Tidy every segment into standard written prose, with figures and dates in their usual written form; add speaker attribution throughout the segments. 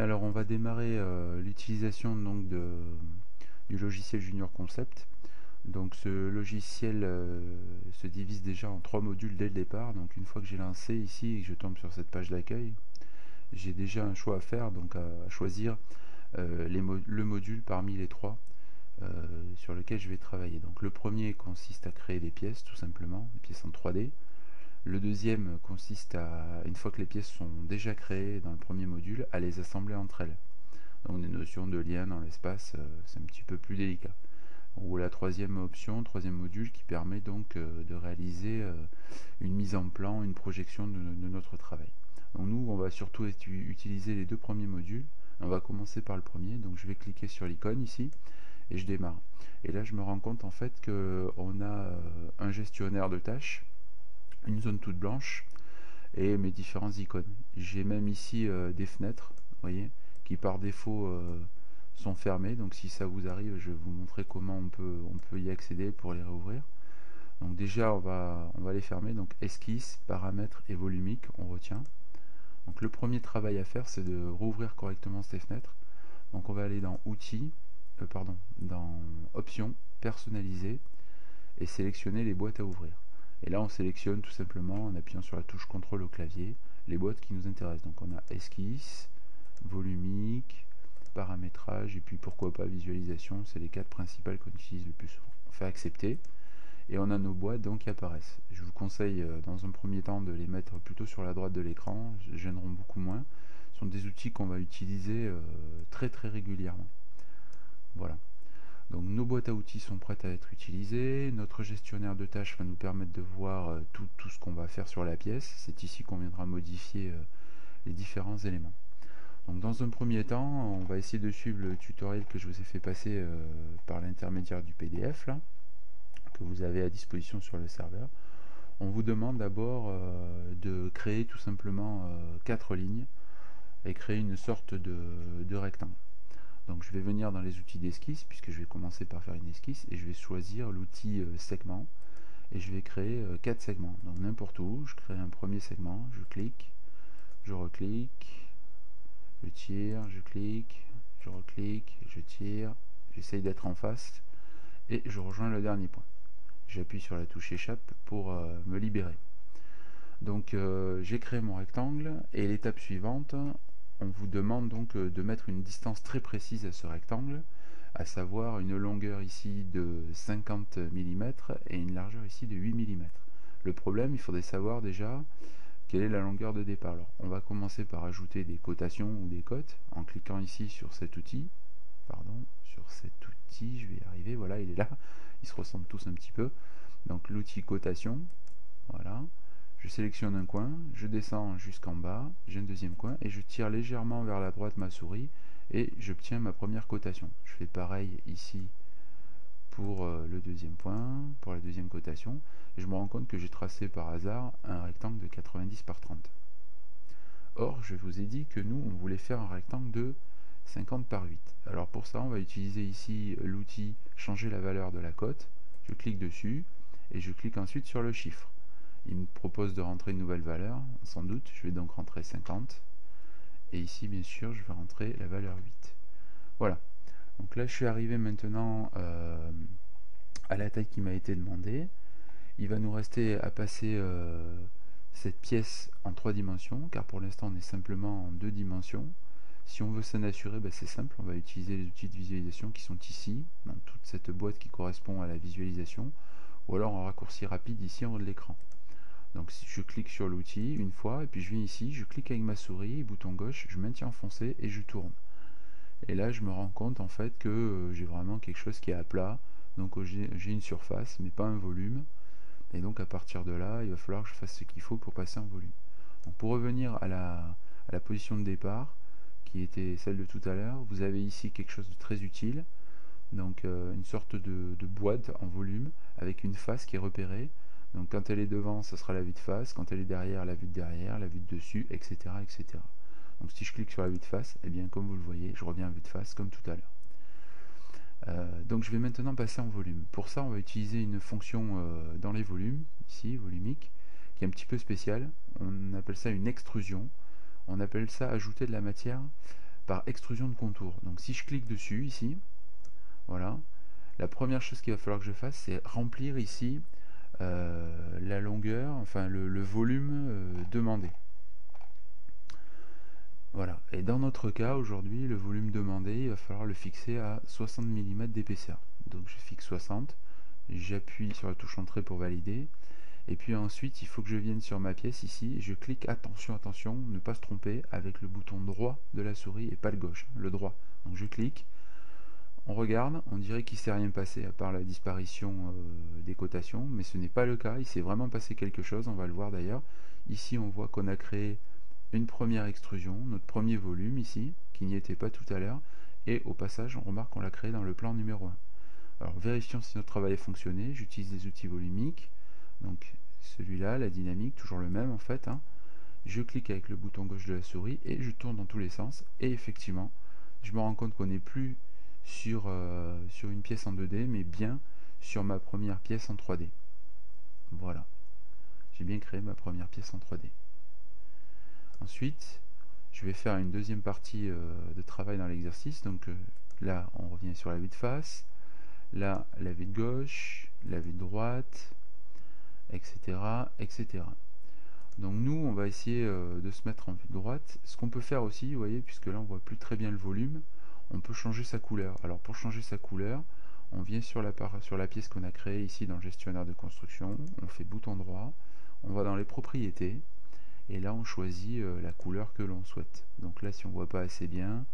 Speaker 1: Alors on va démarrer l'utilisation donc du logiciel Junior Concept. Donc ce logiciel se divise déjà en 3 modules dès le départ. Donc une fois que j'ai lancé ici et que je tombe sur cette page d'accueil, j'ai déjà un choix à faire, donc à choisir le module parmi les trois sur lequel je vais travailler. Donc le premier consiste à créer des pièces, tout simplement, des pièces en 3D. Le deuxième consiste à, une fois que les pièces sont déjà créées dans le premier module, à les assembler entre elles. Donc des notions de lien dans l'espace, c'est un petit peu plus délicat. Ou la troisième option, troisième module, qui permet donc de réaliser une mise en plan, une projection de notre travail. Donc nous, on va surtout utiliser les deux premiers modules. On va commencer par le premier, donc je vais cliquer sur l'icône ici et je démarre. Et là, je me rends compte en fait qu'on a un gestionnaire de tâches, une zone toute blanche et mes différentes icônes. J'ai même ici des fenêtres, vous voyez, qui par défaut sont fermées. Donc si ça vous arrive, je vais vous montrer comment on peut y accéder pour les réouvrir. Donc déjà, on va les fermer. Donc esquisse, paramètres et volumique, on retient. Donc le premier travail à faire, c'est de rouvrir correctement ces fenêtres. Donc on va aller dans outils, dans options, personnaliser et sélectionner les boîtes à ouvrir. Et là on sélectionne tout simplement en appuyant sur la touche CTRL au clavier les boîtes qui nous intéressent. Donc on a esquisse, volumique, paramétrage et puis pourquoi pas visualisation. C'est les quatre principales qu'on utilise le plus souvent. On fait accepter et on a nos boîtes donc qui apparaissent. Je vous conseille dans un premier temps de les mettre plutôt sur la droite de l'écran, gêneront beaucoup moins. Ce sont des outils qu'on va utiliser très régulièrement. Voilà. Donc nos boîtes à outils sont prêtes à être utilisées. Notre gestionnaire de tâches va nous permettre de voir tout ce qu'on va faire sur la pièce. C'est ici qu'on viendra modifier les différents éléments. Donc dans un premier temps, on va essayer de suivre le tutoriel que je vous ai fait passer par l'intermédiaire du PDF là, que vous avez à disposition sur le serveur. On vous demande d'abord de créer tout simplement 4 lignes et créer une sorte de rectangle. Donc je vais venir dans les outils d'esquisse, puisque je vais commencer par faire une esquisse, et je vais choisir l'outil segment, et je vais créer 4 segments. Donc n'importe où, je crée un premier segment, je clique, je reclique, je tire, je clique, je reclique, je tire, j'essaye d'être en face, et je rejoins le dernier point. J'appuie sur la touche échappe pour me libérer. Donc j'ai créé mon rectangle, et l'étape suivante, on vous demande donc de mettre une distance très précise à ce rectangle, à savoir une longueur ici de 50 mm et une largeur ici de 8 mm. Le problème, il faudrait savoir déjà quelle est la longueur de départ. Alors, on va commencer par ajouter des cotations ou des cotes en cliquant ici sur cet outil. Je vais y arriver, voilà, il est là. Ils se ressemblent tous un petit peu. Donc l'outil cotation, voilà. Je sélectionne un coin, je descends jusqu'en bas, j'ai un deuxième coin et je tire légèrement vers la droite ma souris et j'obtiens ma première cotation. Je fais pareil ici pour le deuxième point, pour la deuxième cotation, et je me rends compte que j'ai tracé par hasard un rectangle de 90 par 30. Or, je vous ai dit que nous, on voulait faire un rectangle de 50 par 8. Alors pour ça, on va utiliser ici l'outil changer la valeur de la cote. Je clique dessus et je clique ensuite sur le chiffre. Il me propose de rentrer une nouvelle valeur, sans doute, je vais donc rentrer 50, et ici bien sûr je vais rentrer la valeur 8. Voilà, donc là je suis arrivé maintenant à la taille qui m'a été demandée. Il va nous rester à passer cette pièce en 3 dimensions, car pour l'instant on est simplement en 2 dimensions. Si on veut s'en assurer, c'est simple, on va utiliser les outils de visualisation qui sont ici, dans toute cette boîte qui correspond à la visualisation, ou alors en raccourci rapide ici en haut de l'écran. Donc si je clique sur l'outil une fois, et puis je viens ici, je clique avec ma souris, bouton gauche, je maintiens enfoncé et je tourne. Et là je me rends compte en fait que j'ai vraiment quelque chose qui est à plat, donc j'ai une surface mais pas un volume, et donc à partir de là il va falloir que je fasse ce qu'il faut pour passer en volume. Donc pour revenir à la position de départ, qui était celle de tout à l'heure, vous avez ici quelque chose de très utile, donc une sorte de boîte en volume avec une face qui est repérée. Donc quand elle est devant, ça sera la vue de face, quand elle est derrière, la vue de derrière, la vue de dessus, etc. etc. Donc si je clique sur la vue de face, et bien comme vous le voyez, je reviens à vue de face comme tout à l'heure. Donc je vais maintenant passer en volume. Pour ça, on va utiliser une fonction dans les volumes, ici, volumique, qui est un petit peu spéciale. On appelle ça une extrusion. On appelle ça ajouter de la matière par extrusion de contour. Donc si je clique dessus ici, voilà, la première chose qu'il va falloir que je fasse, c'est remplir ici la longueur, enfin le volume demandé. Voilà, et dans notre cas aujourd'hui, le volume demandé, il va falloir le fixer à 60 mm d'épaisseur. Donc je fixe 60, j'appuie sur la touche entrée pour valider, et puis ensuite il faut que je vienne sur ma pièce ici, et je clique, attention, attention, ne pas se tromper, avec le bouton droit de la souris et pas le gauche, le droit. Donc je clique, on regarde, on dirait qu'il ne s'est rien passé à part la disparition des cotations, mais ce n'est pas le cas, il s'est vraiment passé quelque chose, on va le voir d'ailleurs. Ici on voit qu'on a créé une première extrusion, notre premier volume ici, qui n'y était pas tout à l'heure, et au passage on remarque qu'on l'a créé dans le plan numéro 1. Alors vérifions si notre travail a fonctionné, j'utilise des outils volumiques, donc celui-là, la dynamique, toujours le même en fait, hein. Je clique avec le bouton gauche de la souris et je tourne dans tous les sens, et effectivement, je me rends compte qu'on n'est plus sur une pièce en 2D, mais bien sur ma première pièce en 3D. Voilà, j'ai bien créé ma première pièce en 3D. Ensuite, je vais faire une deuxième partie de travail dans l'exercice. Donc là, on revient sur la vue de face, là, la vue de gauche, la vue de droite, etc., etc. Donc nous, on va essayer de se mettre en vue de droite. Ce qu'on peut faire aussi, vous voyez, puisque là, on voit plus très bien le volume, on peut changer sa couleur. Alors pour changer sa couleur, on vient sur la pièce qu'on a créée ici dans le gestionnaire de construction, on fait bouton droit, on va dans les propriétés, et là on choisit la couleur que l'on souhaite. Donc là, si on voit pas assez bien,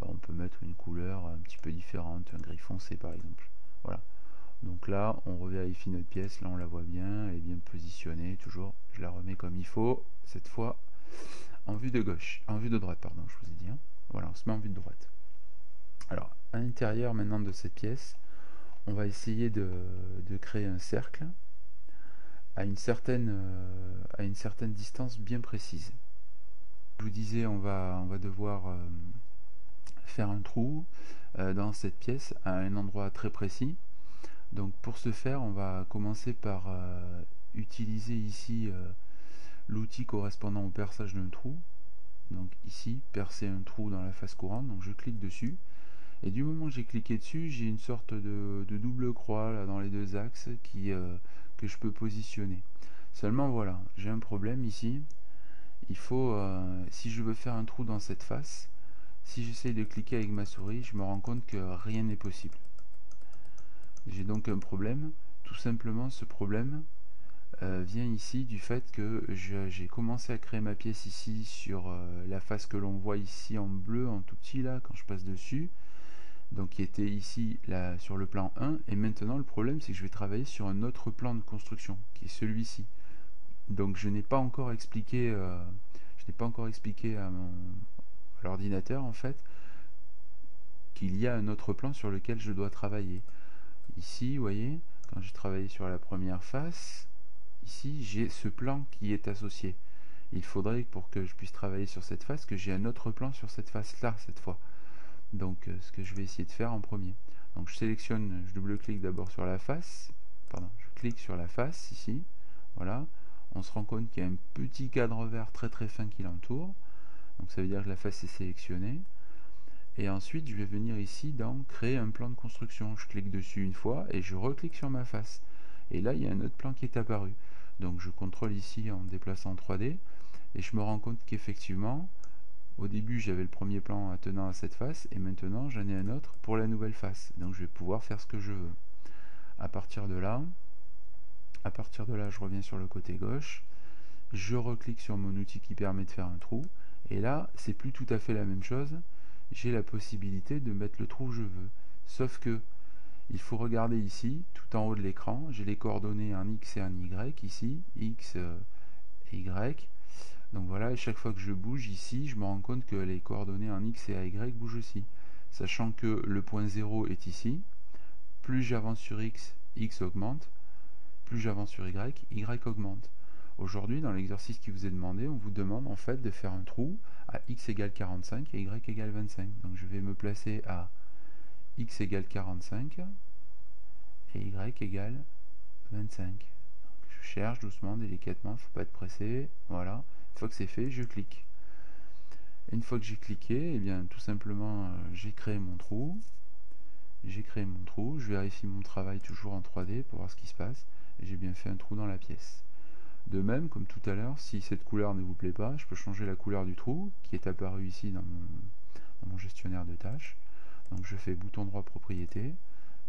Speaker 1: on peut mettre une couleur un petit peu différente, un gris foncé par exemple. Voilà. Donc là, on revérifie notre pièce, là on la voit bien, elle est bien positionnée, toujours, je la remets comme il faut, cette fois en vue de gauche, en vue de droite, pardon, je vous ai dit, hein. Voilà, on se met en vue de droite. Alors, à l'intérieur maintenant de cette pièce, on va essayer de créer un cercle à une certaine distance bien précise. Je vous disais, on va devoir faire un trou dans cette pièce à un endroit très précis. Donc pour ce faire, on va commencer par utiliser ici l'outil correspondant au perçage d'un trou. Donc ici, percer un trou dans la face courante, donc je clique dessus. Et du moment que j'ai cliqué dessus, j'ai une sorte de double croix là, dans les deux axes que je peux positionner. Seulement voilà, j'ai un problème ici. Il faut, si je veux faire un trou dans cette face, si j'essaie de cliquer avec ma souris, je me rends compte que rien n'est possible. J'ai donc un problème. Tout simplement, ce problème vient ici du fait que j'ai commencé à créer ma pièce ici sur la face que l'on voit ici en bleu, en tout petit là, quand je passe dessus. Donc qui était ici là, sur le plan 1, et maintenant le problème c'est que je vais travailler sur un autre plan de construction, qui est celui-ci. Donc je n'ai pas encore expliqué à l'ordinateur en fait qu'il y a un autre plan sur lequel je dois travailler. Ici, vous voyez, quand j'ai travaillé sur la première face, ici j'ai ce plan qui est associé. Il faudrait, pour que je puisse travailler sur cette face, que j'ai un autre plan sur cette face-là cette fois. Donc ce que je vais essayer de faire en premier. Donc je sélectionne, je double-clique d'abord sur la face, pardon, je clique sur la face ici, voilà. On se rend compte qu'il y a un petit cadre vert très très fin qui l'entoure. Donc ça veut dire que la face est sélectionnée. Et ensuite je vais venir ici dans créer un plan de construction. Je clique dessus une fois et je reclique sur ma face. Et là il y a un autre plan qui est apparu. Donc je contrôle ici en déplaçant en 3D et je me rends compte qu'effectivement au début j'avais le premier plan attenant à cette face et maintenant j'en ai un autre pour la nouvelle face. Donc je vais pouvoir faire ce que je veux. À partir de là, je reviens sur le côté gauche, je reclique sur mon outil qui permet de faire un trou, et là, c'est plus tout à fait la même chose. J'ai la possibilité de mettre le trou où je veux. Sauf que, il faut regarder ici, tout en haut de l'écran, j'ai les coordonnées en X et en Y, ici, X et Y. Donc voilà, et chaque fois que je bouge ici, je me rends compte que les coordonnées en X et en Y bougent aussi. Sachant que le point 0 est ici, plus j'avance sur X, X augmente, plus j'avance sur Y, Y augmente. Aujourd'hui, dans l'exercice qui vous est demandé, on vous demande en fait de faire un trou à X égale 45 et Y égale 25. Donc je vais me placer à X égale 45 et Y égale 25. Donc, je cherche doucement, délicatement, il ne faut pas être pressé. Voilà. Une fois que c'est fait, je clique. Et une fois que j'ai cliqué, eh bien tout simplement j'ai créé mon trou. Je vérifie mon travail toujours en 3D pour voir ce qui se passe, et j'ai bien fait un trou dans la pièce. De même, comme tout à l'heure, si cette couleur ne vous plaît pas, je peux changer la couleur du trou, qui est apparu ici dans mon gestionnaire de tâches. Donc je fais bouton droit propriété,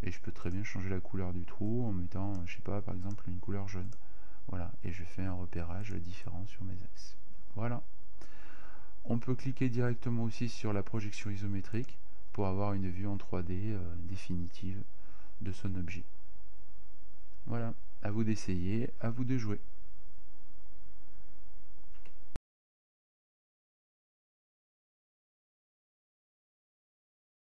Speaker 1: et je peux très bien changer la couleur du trou en mettant, je sais pas, par exemple une couleur jaune. Voilà, et je fais un repérage différent sur mes axes. Voilà. On peut cliquer directement aussi sur la projection isométrique pour avoir une vue en 3D définitive de son objet. Voilà, à vous d'essayer, à vous de jouer.